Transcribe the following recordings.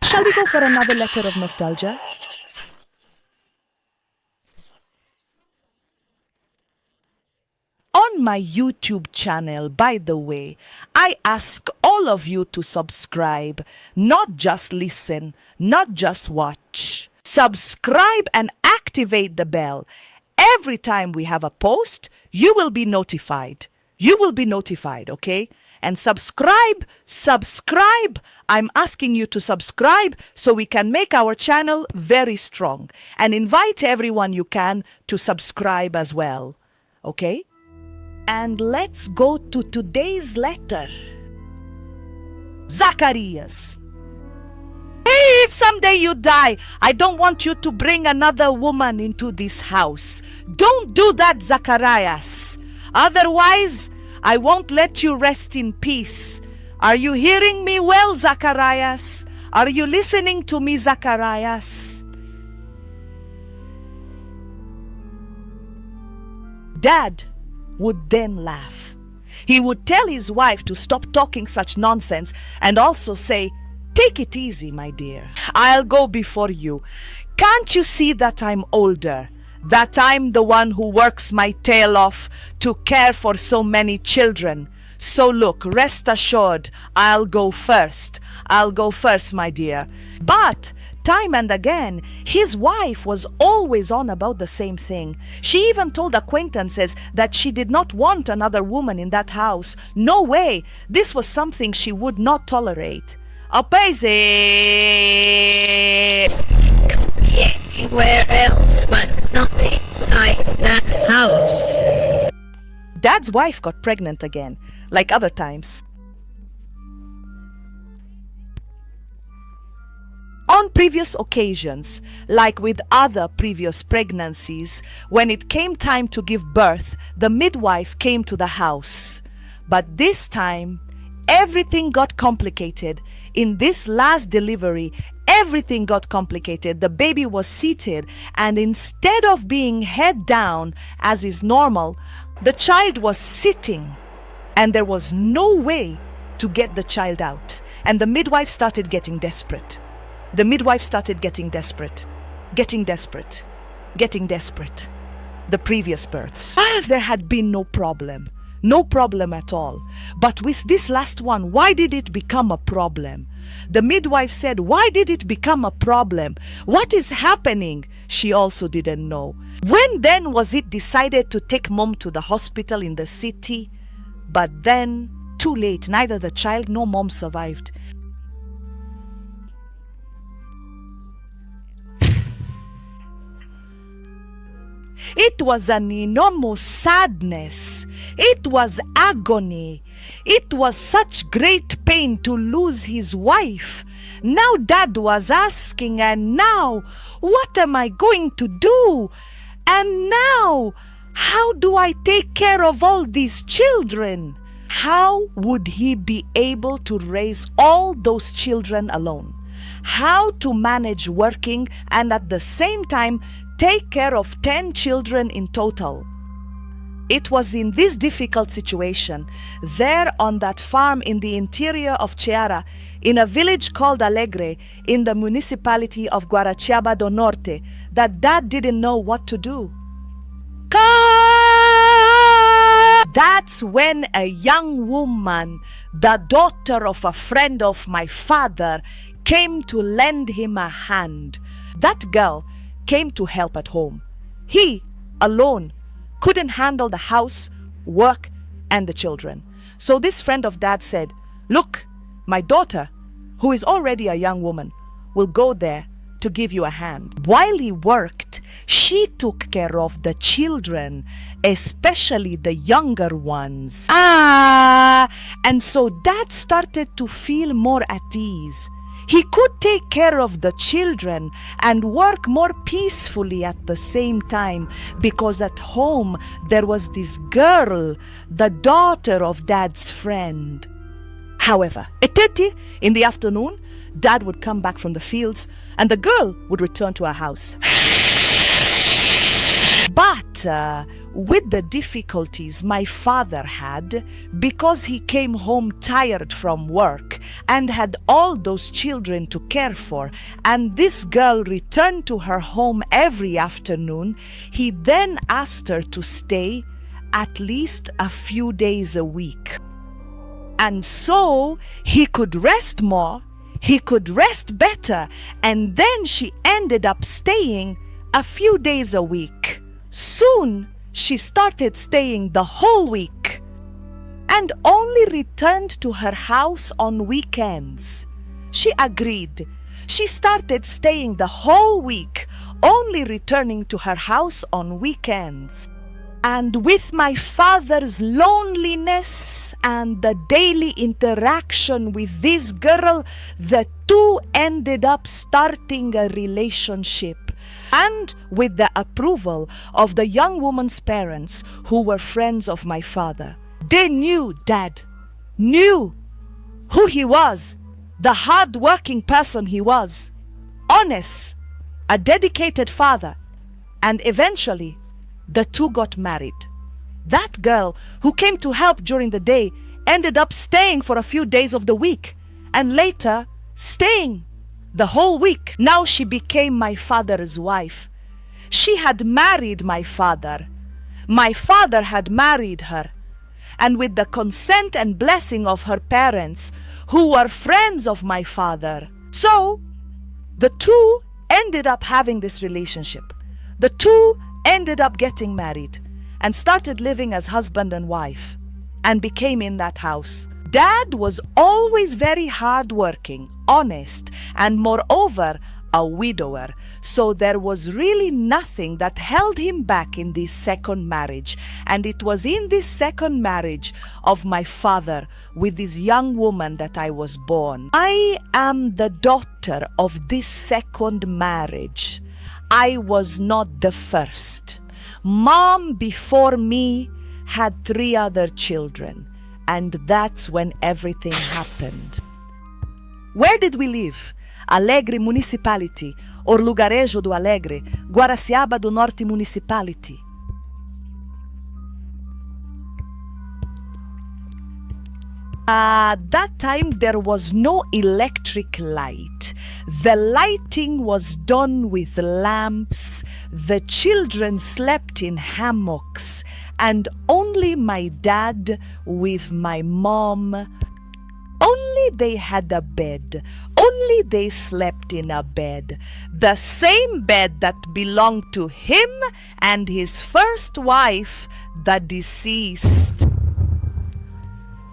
Shall we go for another letter of nostalgia? On my YouTube channel, by the way, I ask all of you to subscribe, not just listen, not just watch. Subscribe and activate the bell. Every time we have a post, you will be notified. You will be notified, okay? And subscribe. I'm asking you to subscribe so we can make our channel very strong. And invite everyone you can to subscribe as well, okay? And let's go to today's letter. Zacharias. Hey, if someday you die, I don't want you to bring another woman into this house. Don't do that, Zacharias. Otherwise, I won't let you rest in peace. Are you hearing me well, Zacharias? Are you listening to me, Zacharias? Dad would then laugh. He would tell his wife to stop talking such nonsense and also say, "Take it easy, my dear. I'll go before you. Can't you see that I'm older? That I'm the one who works my tail off to care for so many children? So look, rest assured, I'll go first. I'll go first, my dear." But time and again, his wife was always on about the same thing. She even told acquaintances that she did not want another woman in that house. No way. This was something she would not tolerate. Apese! Where else but not inside that house? Dad's wife got pregnant again, like other times. On previous occasions, like with other previous pregnancies, when it came time to give birth, the midwife came to the house. But this time, everything got complicated. In this last delivery, everything got complicated. The baby was seated, and instead of being head down, as is normal, the child was sitting, and there was no way to get the child out. And the midwife started getting desperate. The midwife started getting desperate. The previous births, there had been no problem at all. But with this last one, why did it become a problem? The midwife said, "Why did it become a problem? What is happening?" She also didn't know. When then was it decided to take mom to the hospital in the city? But then, too late, neither the child nor mom survived. It was an enormous sadness. It was agony. It was such great pain to lose his wife. Now Dad was asking, and now, what am I going to do? And now, how do I take care of all these children? How would he be able to raise all those children alone? How to manage working and at the same time take care of 10 children in total? It was in this difficult situation, there on that farm in the interior of Ceará, in a village called Alegre, in the municipality of Guaraciaba do Norte, that Dad didn't know what to do. That's when a young woman, the daughter of a friend of my father, came to lend him a hand. That girl came to help at home. He, alone, couldn't handle the house, work, and the children. So this friend of Dad said, "Look, my daughter, who is already a young woman, will go there to give you a hand." While he worked, she took care of the children, especially the younger ones. And so Dad started to feel more at ease. He could take care of the children and work more peacefully at the same time, because at home there was this girl, the daughter of Dad's friend. However, at 30 in the afternoon, Dad would come back from the fields and the girl would return to her house. But with the difficulties my father had, because he came home tired from work and had all those children to care for, and this girl returned to her home every afternoon, he then asked her to stay at least a few days a week. And so he could rest more, he could rest better, and then she ended up staying a few days a week. Soon she started staying the whole week and only returned to her house on weekends. She agreed. She started staying the whole week, only returning to her house on weekends. And with my father's loneliness and the daily interaction with this girl, the two ended up starting a relationship. And with the approval of the young woman's parents, who were friends of my father. They knew Dad, knew who he was, the hard-working person he was, honest, a dedicated father, and eventually the two got married. That girl who came to help during the day ended up staying for a few days of the week, and later staying the whole week. Now she became my father's wife. She had married my father. My father had married her. And with the consent and blessing of her parents, who were friends of my father. So, the two ended up having this relationship. The two ended up getting married and started living as husband and wife and became in that house. Dad was always very hardworking, honest, and moreover, a widower. So there was really nothing that held him back in this second marriage. And it was in this second marriage of my father with this young woman that I was born. I am the daughter of this second marriage. I was not the first. Mom before me had 3 other children. And that's when everything happened. Where did we live? Alegre Municipality, or Lugarejo do Alegre, Guaraciaba do Norte Municipality. At that time, there was no electric light. The lighting was done with lamps. The children slept in hammocks, and only my dad with my mom. Only they had a bed. Only they slept in a bed. The same bed that belonged to him and his first wife, the deceased.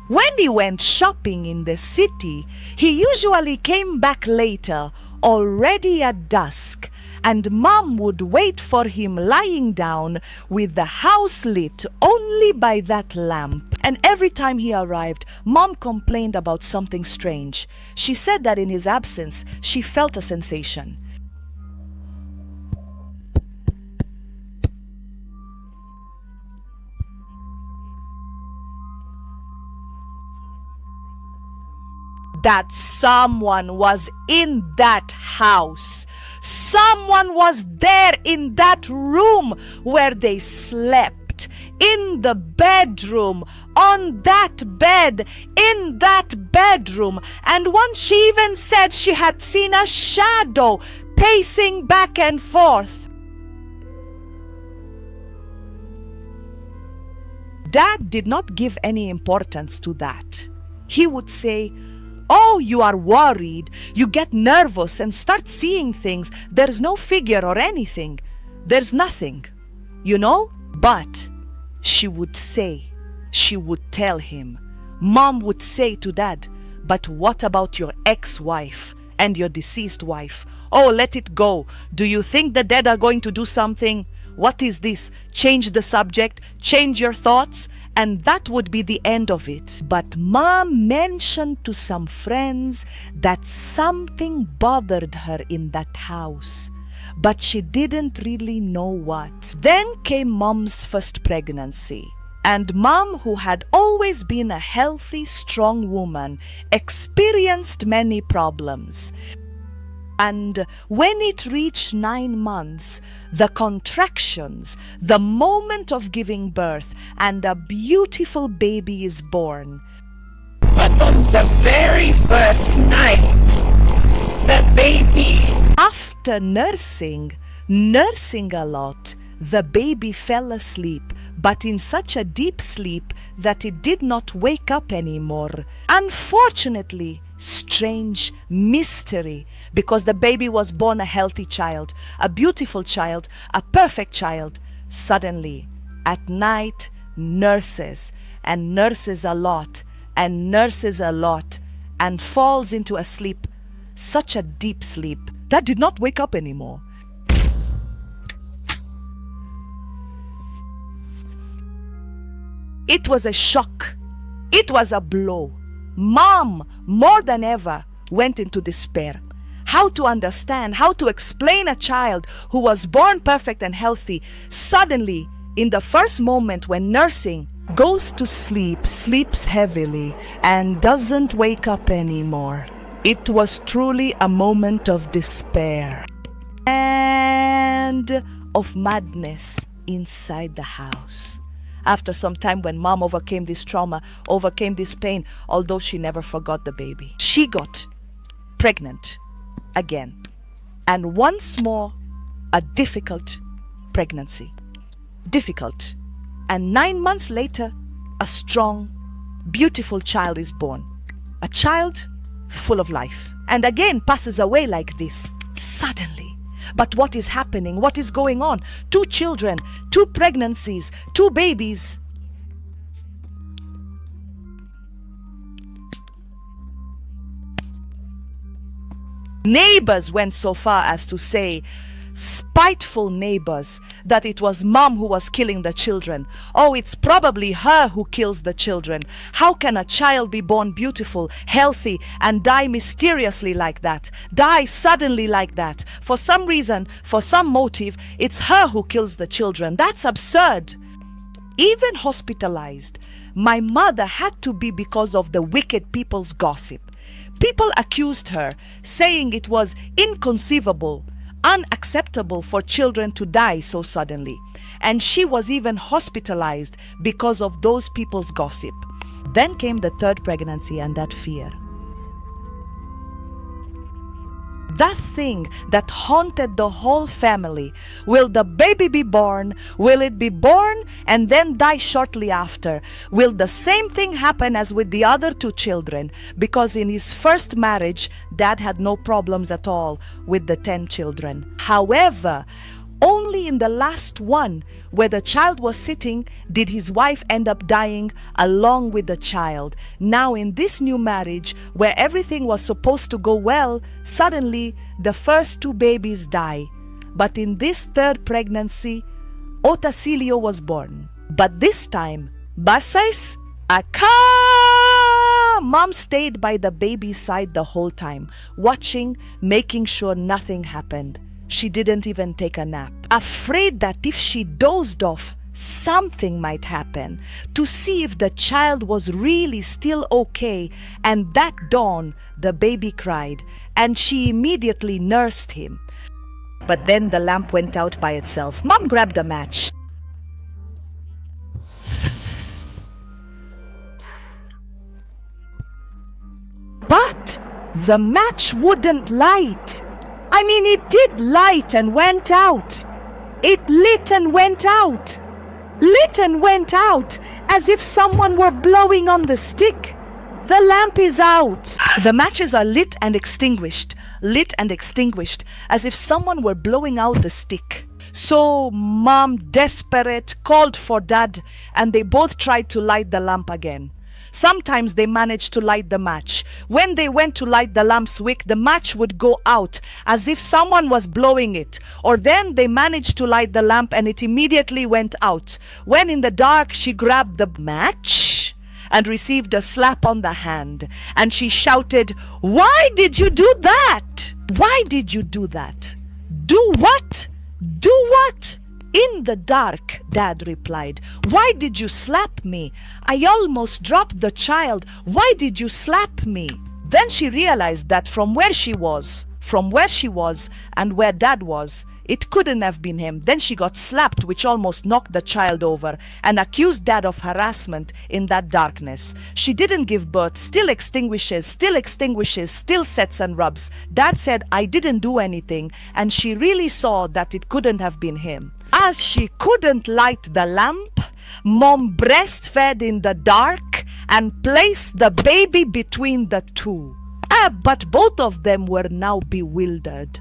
When he went shopping in the city, he usually came back later, already at dusk, and Mom would wait for him lying down with the house lit only by that lamp. And every time he arrived, Mom complained about something strange. She said that in his absence, she felt a sensation. That someone was in that house. Someone was there in that room where they slept. In the bedroom, on that bed, in that bedroom. And once she even said she had seen a shadow pacing back and forth. Dad did not give any importance to that. He would say, "Oh, you are worried. You get nervous and start seeing things. There's no figure or anything. There's nothing, you know?" But she would tell him, Mom would say to Dad, "But what about your ex-wife and your deceased wife? Oh, let it go. Do you think the dead are going to do something? What is this? Change the subject, change your thoughts." And that would be the end of it. But Mom mentioned to some friends that something bothered her in that house, but she didn't really know what. Then came Mom's first pregnancy. And Mom, who had always been a healthy, strong woman, experienced many problems. And when it reached 9 months, the contractions, the moment of giving birth, and a beautiful baby is born. But On the very first night, the baby After nursing a lot, the baby fell asleep, but in such a deep sleep that it did not wake up anymore. Unfortunately, strange mystery, because the baby was born a healthy child, a beautiful child, a perfect child. Suddenly, at night, nurses a lot, and falls into a sleep, such a deep sleep, that did not wake up anymore. It was a shock. It was a blow. Mom, more than ever, went into despair. How to understand, how to explain a child who was born perfect and healthy, suddenly, in the first moment when nursing, goes to sleep, sleeps heavily, and doesn't wake up anymore. It was truly a moment of despair and of madness inside the house. After some time, when mom overcame this trauma, overcame this pain, although she never forgot the baby, she got pregnant again. And once more, a difficult pregnancy. Difficult. And 9 months later, a strong, beautiful child is born. A child full of life. And again passes away like this, suddenly. But what is happening? What is going on? 2 children, 2 pregnancies, 2 babies. Neighbors went so far as to say, spiteful neighbors, that it was mom who was killing the children. Oh, it's probably her who kills the children. How can a child be born beautiful, healthy, and die mysteriously like that? Die suddenly like that? For some reason, for some motive, it's her who kills the children. That's absurd. Even hospitalized, my mother had to be because of the wicked people's gossip. People accused her, saying it was inconceivable, unacceptable for children to die so suddenly. And she was even hospitalized because of those people's gossip. Then came the 3rd pregnancy and that fear. That thing that haunted the whole family. Will the baby be born? Will it be born and then die shortly after? Will the same thing happen as with the other 2 children? Because in his first marriage, dad had no problems at all with the 10 children. However, only in the last one, where the child was sitting, did his wife end up dying along with the child. Now in this new marriage, where everything was supposed to go well, suddenly the first 2 babies die. But in this 3rd pregnancy, Otacilio was born. But this time, Basais, Aka! Mom stayed by the baby's side the whole time, watching, making sure nothing happened. She didn't even take a nap, afraid that if she dozed off, something might happen, to see if the child was really still okay. And that dawn, the baby cried, and she immediately nursed him. But then the lamp went out by itself. Mom grabbed a match. But the match wouldn't light. I mean, it did light and went out. It lit and went out. Lit and went out, as if someone were blowing on the stick. The lamp is out. The matches are lit and extinguished, as if someone were blowing out the stick. So mom, desperate, called for dad, and they both tried to light the lamp again. Sometimes they managed to light the match. When they went to light the lamp's wick, the match would go out as if someone was blowing it. Or then they managed to light the lamp and it immediately went out. When in the dark she grabbed the match and received a slap on the hand. And she shouted, "Why did you do that? Why did you do that?" "Do what? Do what?" "In the dark," Dad replied. "Why did you slap me? I almost dropped the child. Why did you slap me?" Then she realized that from where she was, from where she was and where Dad was. It couldn't have been him. Then she got slapped, which almost knocked the child over, and accused Dad of harassment in that darkness. She didn't give birth, still extinguishes, still sets and rubs. Dad said, I didn't do anything, and she really saw that it couldn't have been him. As she couldn't light the lamp, Mom breastfed in the dark and placed the baby between the two. But both of them were now bewildered.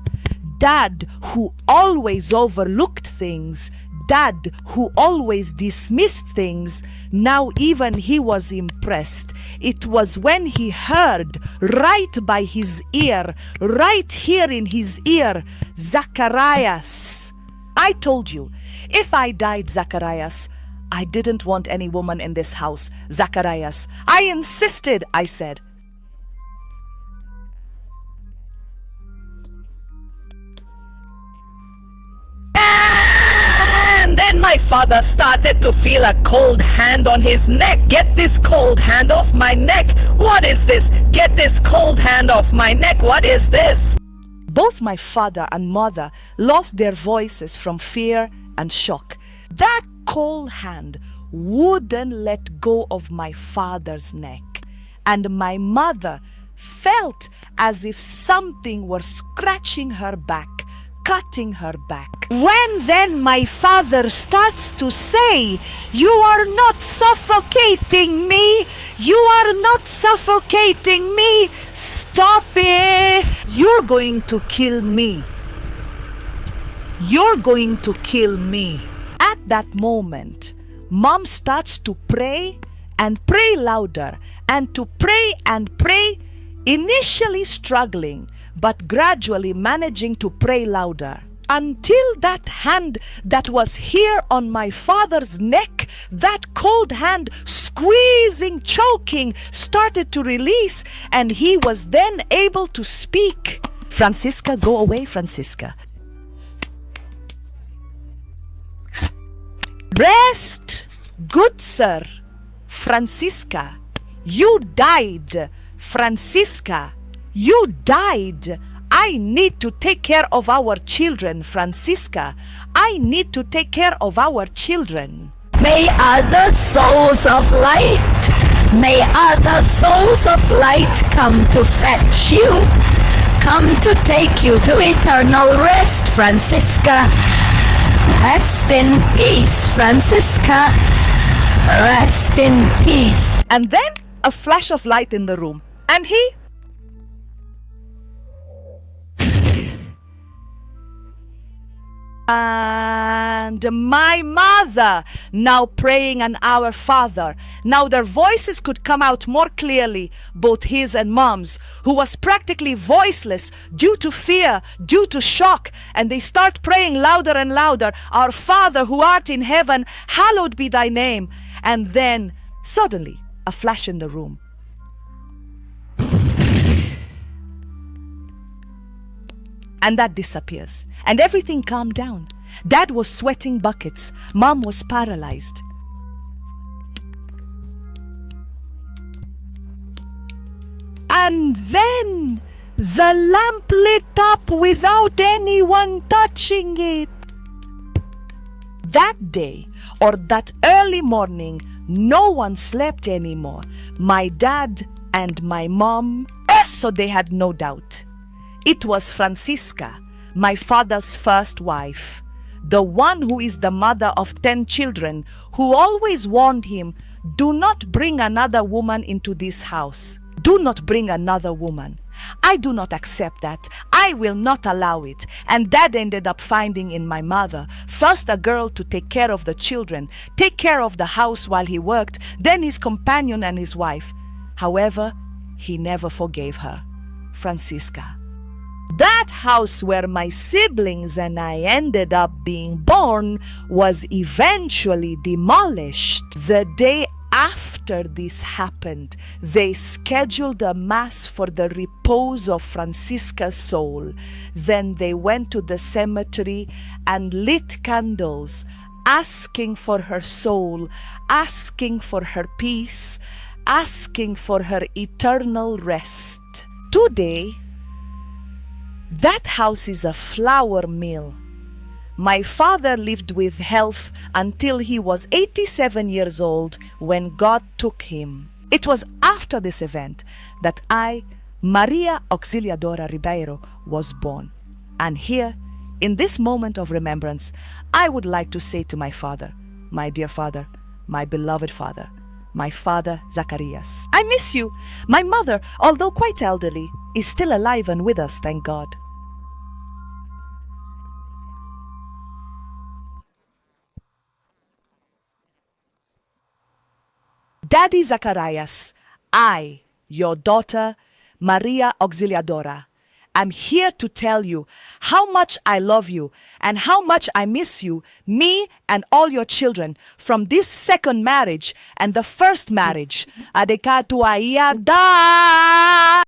Dad, who always overlooked things, Dad, who always dismissed things, now even he was impressed. It was when he heard, right by his ear, right here in his ear, Zacharias. I told you, if I died, Zacharias, I didn't want any woman in this house, Zacharias. I insisted, I said. And then my father started to feel a cold hand on his neck. Get this cold hand off my neck. What is this? Get this cold hand off my neck. What is this? Both my father and mother lost their voices from fear and shock. That cold hand wouldn't let go of my father's neck, and my mother felt as if something were scratching her back, cutting her back. When then my father starts to say, "You are not suffocating me, you are not suffocating me, stop it, you're going to kill me, you're going to kill me." At that moment, Mom starts to pray and pray louder and to pray and pray, initially struggling, but gradually managing to pray louder, until that hand that was here on my father's neck, that cold hand squeezing, choking, started to release, and he was then able to speak. "Francisca, go away, Francisca. Rest, good sir. Francisca, you died. Francisca, you died. I need to take care of our children, Francisca. I need to take care of our children." May other souls of light, may other souls of light come to fetch you, come to take you to eternal rest, Francisca. Rest in peace, Francisca. Rest in peace. And then a flash of light in the room, and he and my mother now praying an Our Father. Now their voices could come out more clearly, both his and Mom's, who was practically voiceless due to fear, due to shock, and they start praying louder and louder, "Our Father who art in heaven, hallowed be thy name." And then suddenly a flash in the room. And that disappears, and everything calmed down. Dad was sweating buckets. Mom was paralyzed. And then the lamp lit up without anyone touching it. That day, or that early morning, no one slept anymore. My dad and my mom, so they had no doubt. It was Francisca, my father's first wife, the one who is the mother of 10 children, who always warned him, "Do not bring another woman into this house. Do not bring another woman. I do not accept that. I will not allow it." And Dad ended up finding in my mother, first a girl to take care of the children, take care of the house while he worked, then his companion and his wife. However, he never forgave her, Francisca. That house where my siblings and I ended up being born was eventually demolished. The day after this happened, they scheduled a mass for the repose of Francisca's soul. Then they went to the cemetery and lit candles, asking for her soul, asking for her peace, asking for her eternal rest. Today, That house is a flour mill. My father lived with health until he was 87 years old when God took him. It was after this event that I, Maria Auxiliadora Ribeiro, was born. And here, in this moment of remembrance, I would like to say to my father, my dear father, my beloved father, my father Zacharias, I miss you. My mother, although quite elderly, is still alive and with us, thank God. Daddy Zacharias, I, your daughter, Maria Auxiliadora, am here to tell you how much I love you and how much I miss you, me and all your children, from this second marriage and the first marriage. Adekatuaya da.